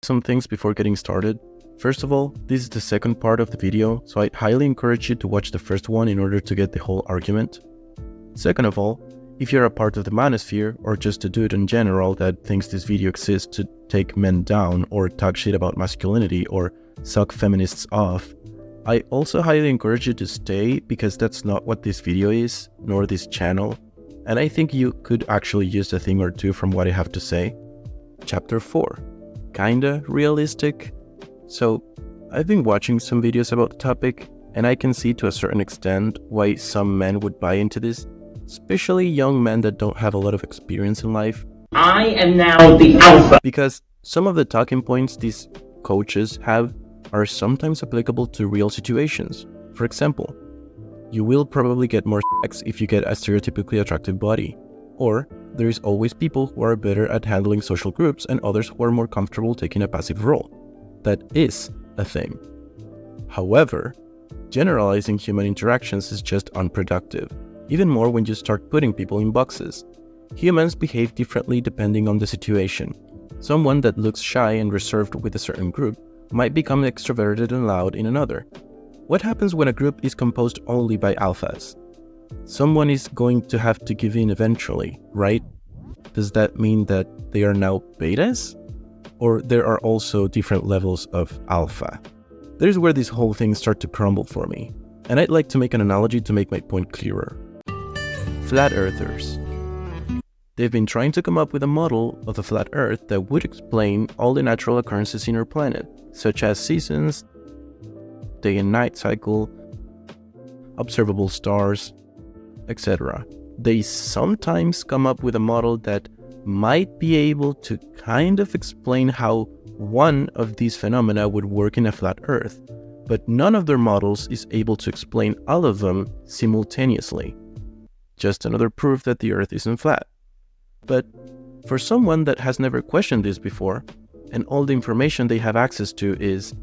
Some things before getting started. First of all, this is the second part of the video, so I highly encourage you to watch the first one in order to get the whole argument. Second of all, if you're a part of the manosphere, or just a dude in general that thinks this video exists to take men down or talk shit about masculinity or suck feminists off, I also highly encourage you to stay, because that's not what this video is, nor this channel, and I think you could actually use a thing or two from what I have to say. Chapter 4. Kinda realistic? So, I've been watching some videos about the topic, and I can see to a certain extent why some men would buy into this, especially young men that don't have a lot of experience in life. I am now the alpha. Because some of the talking points these coaches have are sometimes applicable to real situations. For example, you will probably get more sex if you get a stereotypically attractive body. Or, there is always people who are better at handling social groups and others who are more comfortable taking a passive role. That is a thing. However, generalizing human interactions is just unproductive, even more when you start putting people in boxes. Humans behave differently depending on the situation. Someone that looks shy and reserved with a certain group might become extroverted and loud in another. What happens when a group is composed only by alphas? Someone is going to have to give in eventually, right? Does that mean that they are now betas? Or there are also different levels of alpha? There's where this whole thing starts to crumble for me, and I'd like to make an analogy to make my point clearer. Flat earthers. They've been trying to come up with a model of the flat earth that would explain all the natural occurrences in our planet, such as seasons, day and night cycle, observable stars, etc. They sometimes come up with a model that might be able to kind of explain how one of these phenomena would work in a flat earth, but none of their models is able to explain all of them simultaneously. Just another proof that the earth isn't flat. But for someone that has never questioned this before, and all the information they have access to is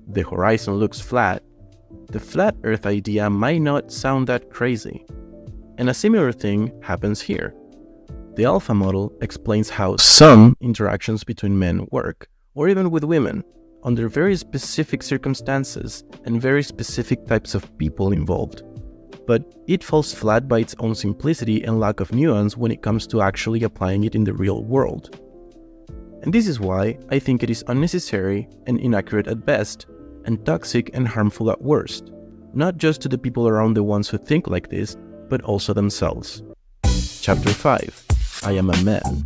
the horizon looks flat, the flat earth idea might not sound that crazy. And a similar thing happens here. The alpha model explains how some interactions between men work, or even with women, under very specific circumstances and very specific types of people involved. But it falls flat by its own simplicity and lack of nuance when it comes to actually applying it in the real world. And this is why I think it is unnecessary and inaccurate at best, and toxic and harmful at worst, not just to the people around the ones who think like this, but also themselves. Chapter 5. I am a man.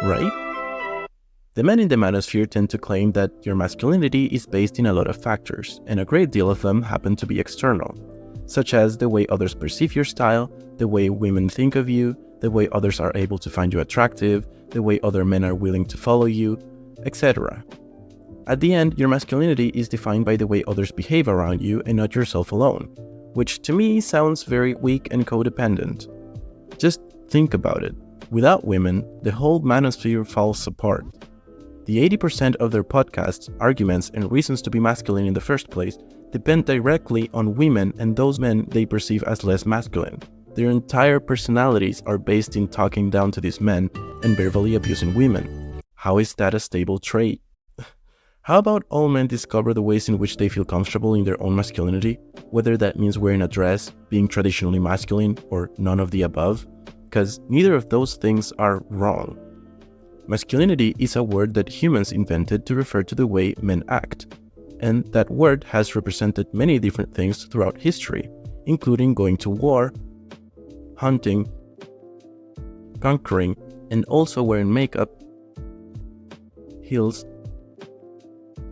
Right? The men in the manosphere tend to claim that your masculinity is based in a lot of factors, and a great deal of them happen to be external, such as the way others perceive your style, the way women think of you, the way others are able to find you attractive, the way other men are willing to follow you, etc. At the end, your masculinity is defined by the way others behave around you and not yourself alone, which to me sounds very weak and codependent. Just think about it. Without women, the whole manosphere falls apart. The 80% of their podcasts, arguments, and reasons to be masculine in the first place depend directly on women and those men they perceive as less masculine. Their entire personalities are based in talking down to these men and verbally abusing women. How is that a stable trait? How about all men discover the ways in which they feel comfortable in their own masculinity, whether that means wearing a dress, being traditionally masculine, or none of the above? Because neither of those things are wrong. Masculinity is a word that humans invented to refer to the way men act, and that word has represented many different things throughout history, including going to war, hunting, conquering, and also wearing makeup, heels,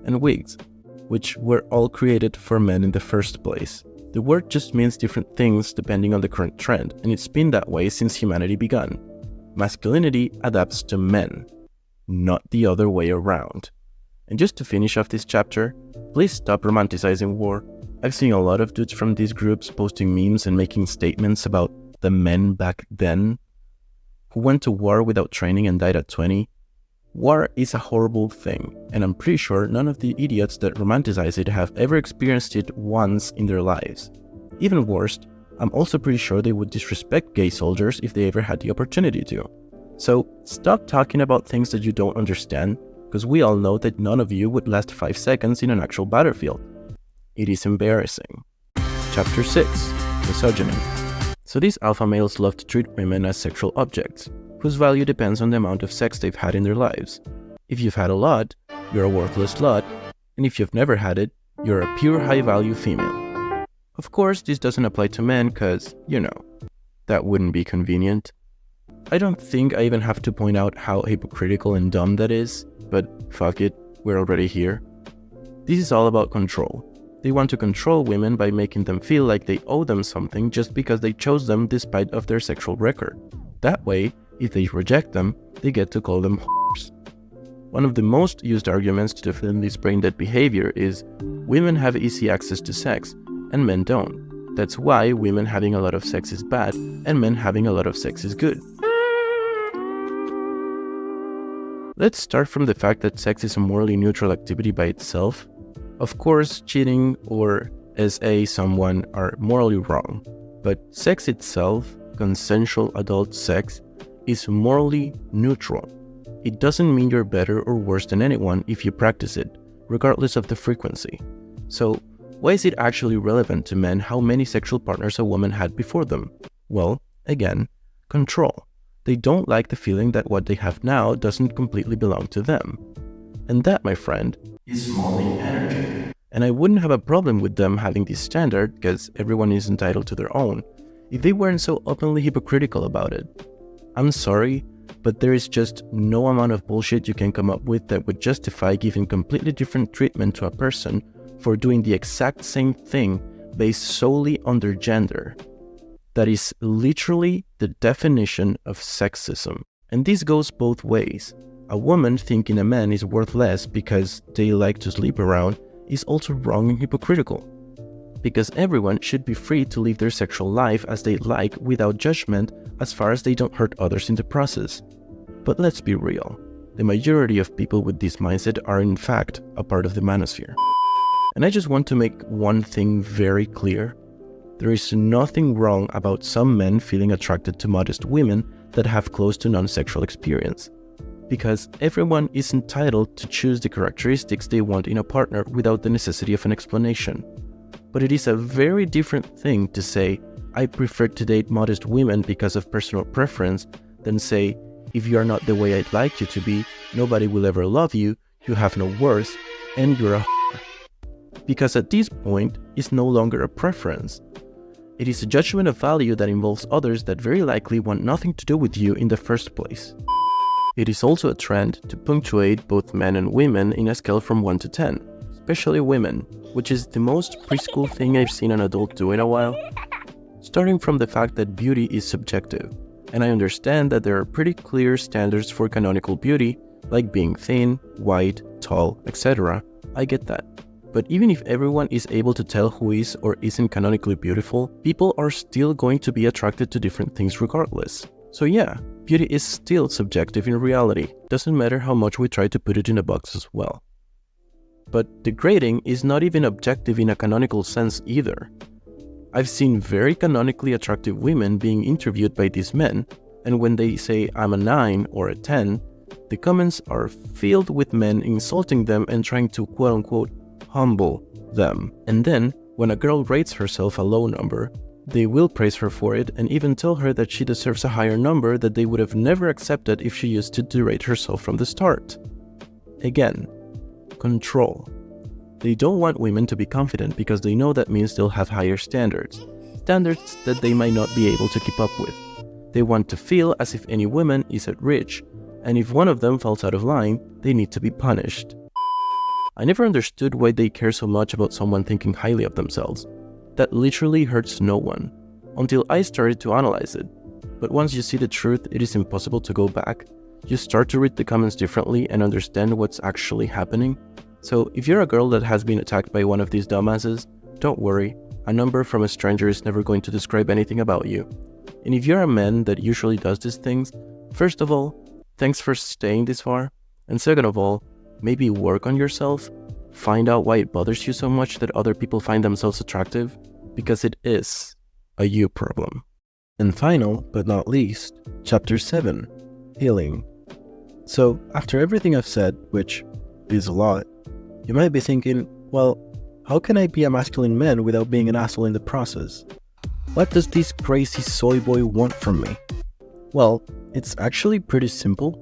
and wigs, which were all created for men in the first place. The word just means different things depending on the current trend, and it's been that way since humanity began. Masculinity adapts to men, not the other way around. And just to finish off this chapter, please stop romanticizing war. I've seen a lot of dudes from these groups posting memes and making statements about the men back then who went to war without training and died at 20. War is a horrible thing, and I'm pretty sure none of the idiots that romanticize it have ever experienced it once in their lives. Even worse, I'm also pretty sure they would disrespect gay soldiers if they ever had the opportunity to. So stop talking about things that you don't understand because we all know that none of you would last 5 seconds in an actual battlefield. It is embarrassing. Chapter 6. Misogyny. So these alpha males love to treat women as sexual objects, whose value depends on the amount of sex they've had in their lives. If you've had a lot, you're a worthless slut, and if you've never had it, you're a pure high-value female. Of course, this doesn't apply to men because, that wouldn't be convenient. I don't think I even have to point out how hypocritical and dumb that is, but fuck it, we're already here. This is all about control. They want to control women by making them feel like they owe them something just because they chose them despite of their sexual record. That way, if they reject them, they get to call them whores. One of the most used arguments to defend this brain-dead behavior is women have easy access to sex and men don't. That's why women having a lot of sex is bad and men having a lot of sex is good. Let's start from the fact that sex is a morally neutral activity by itself. Of course, cheating or SA someone are morally wrong, but sex itself, consensual adult sex, is morally neutral. It doesn't mean you're better or worse than anyone if you practice it, regardless of the frequency. So, why is it actually relevant to men how many sexual partners a woman had before them? Well, again, control. They don't like the feeling that what they have now doesn't completely belong to them. And that, my friend, is morally energy. And I wouldn't have a problem with them having this standard, because everyone is entitled to their own, if they weren't so openly hypocritical about it. I'm sorry, but there is just no amount of bullshit you can come up with that would justify giving completely different treatment to a person for doing the exact same thing based solely on their gender. That is literally the definition of sexism. And this goes both ways. A woman thinking a man is worth less because they like to sleep around is also wrong and hypocritical. Because everyone should be free to live their sexual life as they like without judgment as far as they don't hurt others in the process. But let's be real. The majority of people with this mindset are in fact a part of the manosphere. And I just want to make one thing very clear. There is nothing wrong about some men feeling attracted to modest women that have close to non-sexual experience. Because everyone is entitled to choose the characteristics they want in a partner without the necessity of an explanation. But it is a very different thing to say, I prefer to date modest women because of personal preference, than say, if you are not the way I'd like you to be, nobody will ever love you, you have no worth, and you're a whore. Because at this point, it's no longer a preference. It is a judgment of value that involves others that very likely want nothing to do with you in the first place. It is also a trend to punctuate both men and women in a scale from 1 to 10, especially women, which is the most preschool thing I've seen an adult do in a while. Starting from the fact that beauty is subjective, and I understand that there are pretty clear standards for canonical beauty, like being thin, white, tall, etc. I get that. But even if everyone is able to tell who is or isn't canonically beautiful, people are still going to be attracted to different things regardless. So yeah, beauty is still subjective in reality. Doesn't matter how much we try to put it in a box as well. But degrading is not even objective in a canonical sense either. I've seen very canonically attractive women being interviewed by these men, and when they say I'm a 9 or a 10, the comments are filled with men insulting them and trying to quote-unquote humble them. And then, when a girl rates herself a low number, they will praise her for it and even tell her that she deserves a higher number that they would have never accepted if she used to derate herself from the start. Again, control. They don't want women to be confident because they know that means they'll have higher standards. Standards that they might not be able to keep up with. They want to feel as if any woman is at reach, and if one of them falls out of line, they need to be punished. I never understood why they care so much about someone thinking highly of themselves. That literally hurts no one, until I started to analyze it. But once you see the truth, it is impossible to go back. You start to read the comments differently and understand what's actually happening. So if you're a girl that has been attacked by one of these dumbasses, don't worry, a number from a stranger is never going to describe anything about you. And if you're a man that usually does these things, first of all, thanks for staying this far, and second of all, maybe work on yourself, find out why it bothers you so much that other people find themselves attractive, because it is a you problem. And final, but not least, Chapter 7, Healing. So, after everything I've said, which is a lot, you might be thinking, well, how can I be a masculine man without being an asshole in the process? What does this crazy soy boy want from me? Well, it's actually pretty simple.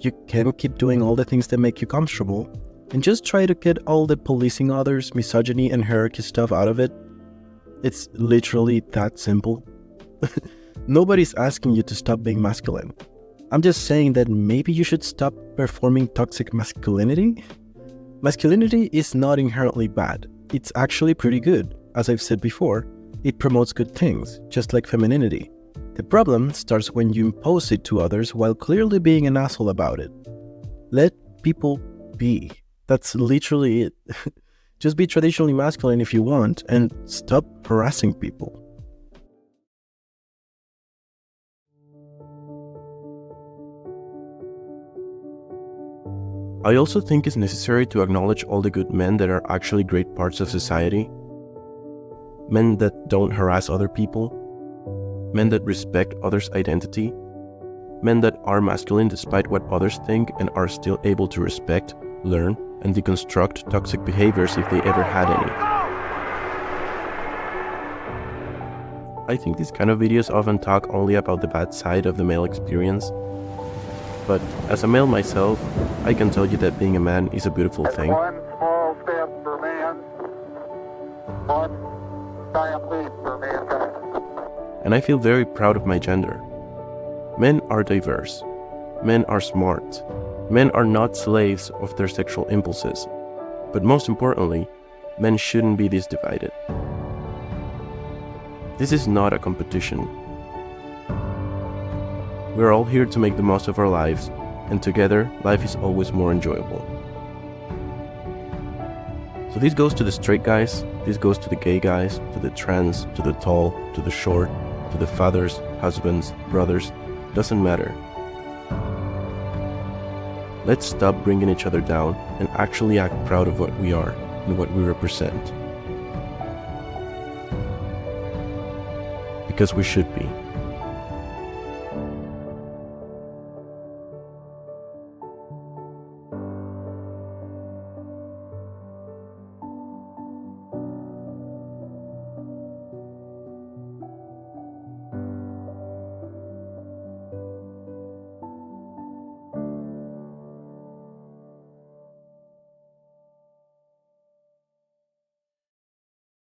You can keep doing all the things that make you comfortable, and just try to get all the policing others, misogyny and hierarchy stuff out of it. It's literally that simple. Nobody's asking you to stop being masculine. I'm just saying that maybe you should stop performing toxic masculinity. Masculinity is not inherently bad. It's actually pretty good. As I've said before, it promotes good things, just like femininity. The problem starts when you impose it to others while clearly being an asshole about it. Let people be. That's literally it. Just be traditionally masculine if you want, and stop harassing people. I also think it's necessary to acknowledge all the good men that are actually great parts of society. Men that don't harass other people. Men that respect others' identity. Men that are masculine despite what others think and are still able to respect, learn, and deconstruct toxic behaviors if they ever had any. I think these kind of videos often talk only about the bad side of the male experience. But as a male myself, I can tell you that being a man is a beautiful thing. One small step for man, one giant leap for mankind. And I feel very proud of my gender. Men are diverse. Men are smart. Men are not slaves of their sexual impulses. But most importantly, men shouldn't be this divided. This is not a competition. We're all here to make the most of our lives, and together, life is always more enjoyable. So this goes to the straight guys, this goes to the gay guys, to the trans, to the tall, to the short, to the fathers, husbands, brothers, doesn't matter. Let's stop bringing each other down and actually act proud of what we are and what we represent. Because we should be.